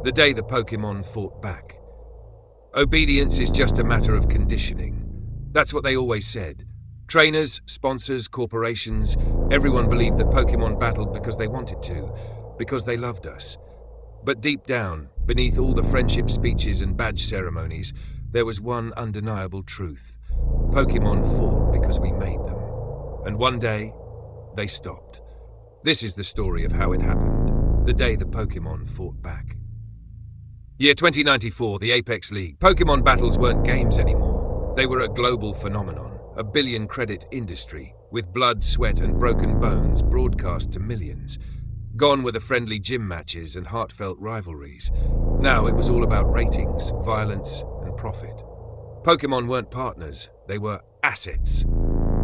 The day the Pokémon fought back. Obedience is just a matter of conditioning. That's what they always said. Trainers, sponsors, corporations, everyone believed that Pokémon battled because they wanted to, because they loved us. But deep down, beneath all the friendship speeches and badge ceremonies, there was one undeniable truth. Pokémon fought because we made them. And one day, they stopped. This is the story of how it happened. The day the Pokémon fought back. Year 2094, the Apex League. Pokémon battles weren't games anymore. They were a global phenomenon, a billion-credit industry, with blood, sweat, and broken bones broadcast to millions. Gone were the friendly gym matches and heartfelt rivalries. Now it was all about ratings, violence, and profit. Pokémon weren't partners, they were assets.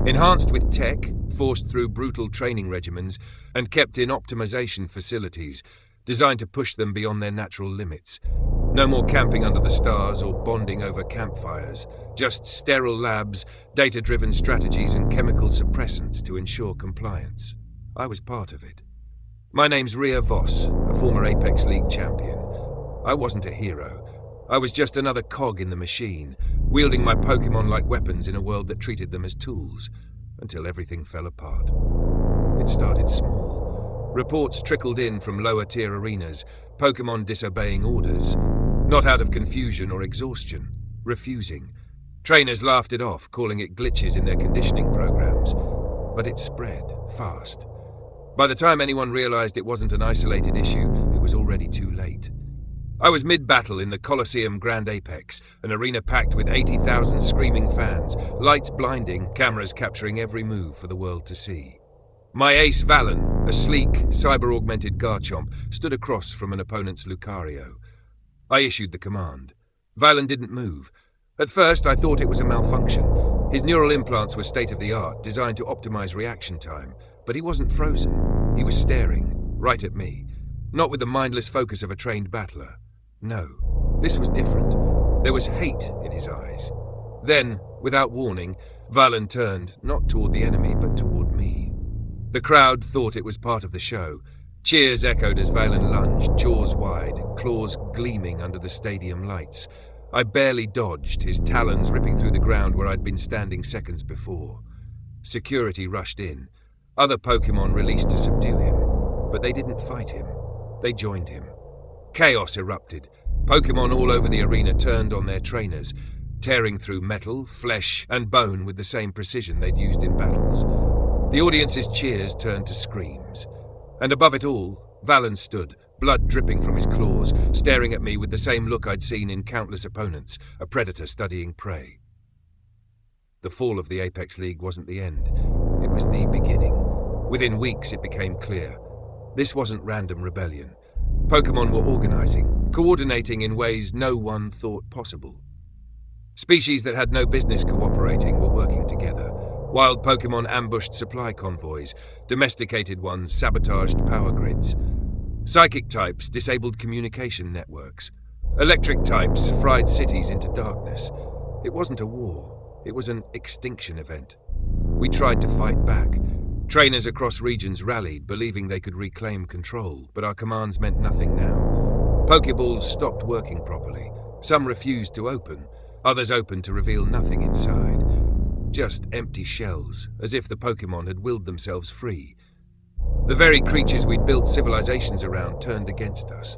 Enhanced with tech, forced through brutal training regimens, and kept in optimization facilities, designed to push them beyond their natural limits. No more camping under the stars or bonding over campfires. Just sterile labs, data-driven strategies, and chemical suppressants to ensure compliance. I was part of it. My name's Rhea Voss, a former Apex League champion. I wasn't a hero. I was just another cog in the machine, wielding my Pokémon like weapons in a world that treated them as tools, until everything fell apart. It started small. Reports trickled in from lower-tier arenas, Pokémon disobeying orders. Not out of confusion or exhaustion, refusing. Trainers laughed it off, calling it glitches in their conditioning programs. But it spread fast. By the time anyone realized it wasn't an isolated issue, it was already too late. I was mid-battle in the Colosseum Grand Apex, an arena packed with 80,000 screaming fans, lights blinding, cameras capturing every move for the world to see. My ace Valen, a sleek, cyber-augmented Garchomp, stood across from an opponent's Lucario. I issued the command. Valen didn't move. At first, I thought it was a malfunction. His neural implants were state-of-the-art, designed to optimize reaction time. But he wasn't frozen. He was staring, right at me. Not with the mindless focus of a trained battler. No, this was different. There was hate in his eyes. Then, without warning, Valen turned, not toward the enemy, but toward me. The crowd thought it was part of the show. Cheers echoed as Valen lunged, jaws wide, claws gleaming under the stadium lights. I barely dodged, his talons ripping through the ground where I'd been standing seconds before. Security rushed in. Other Pokémon released to subdue him, but they didn't fight him. They joined him. Chaos erupted. Pokémon all over the arena turned on their trainers, tearing through metal, flesh, and bone with the same precision they'd used in battles. The audience's cheers turned to screams. And above it all, Valen stood, blood dripping from his claws, staring at me with the same look I'd seen in countless opponents, a predator studying prey. The fall of the Apex League wasn't the end. It was the beginning. Within weeks, it became clear. This wasn't random rebellion. Pokémon were organizing, coordinating in ways no one thought possible. Species that had no business cooperating were working together. Wild Pokémon ambushed supply convoys, domesticated ones sabotaged power grids. Psychic types disabled communication networks. Electric types fried cities into darkness. It wasn't a war. It was an extinction event. We tried to fight back. Trainers across regions rallied, believing they could reclaim control, but our commands meant nothing now. Pokeballs stopped working properly. Some refused to open, others opened to reveal nothing inside. Just empty shells, as if the Pokémon had willed themselves free. The very creatures we'd built civilizations around turned against us.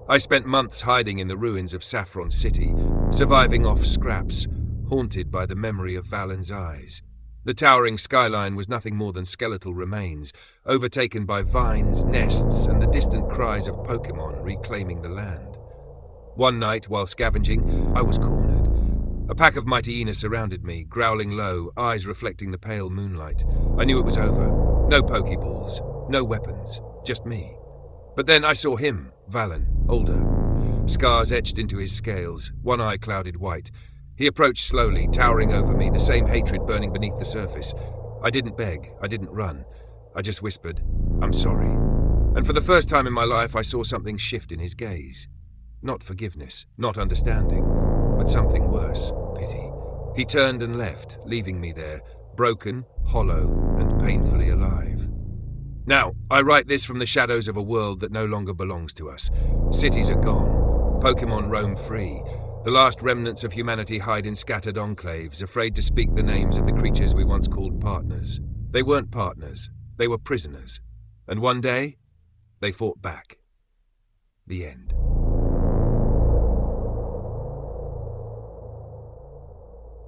I spent months hiding in the ruins of Saffron City, surviving off scraps, haunted by the memory of Valen's eyes. The towering skyline was nothing more than skeletal remains, overtaken by vines, nests, and the distant cries of Pokémon reclaiming the land. One night, while scavenging, I was cornered. A pack of mighty hyena surrounded me, growling low, eyes reflecting the pale moonlight. I knew it was over. No Pokeballs, no weapons, just me. But then I saw him, Valen, older. Scars etched into his scales, one eye clouded white. He approached slowly, towering over me, the same hatred burning beneath the surface. I didn't beg, I didn't run. I just whispered, "I'm sorry." And for the first time in my life, I saw something shift in his gaze. Not forgiveness, not understanding, but something worse, pity. He turned and left, leaving me there, broken, hollow, and painfully alive. Now, I write this from the shadows of a world that no longer belongs to us. Cities are gone. Pokémon roam free. The last remnants of humanity hide in scattered enclaves, afraid to speak the names of the creatures we once called partners. They weren't partners. They were prisoners. And one day, they fought back. The end.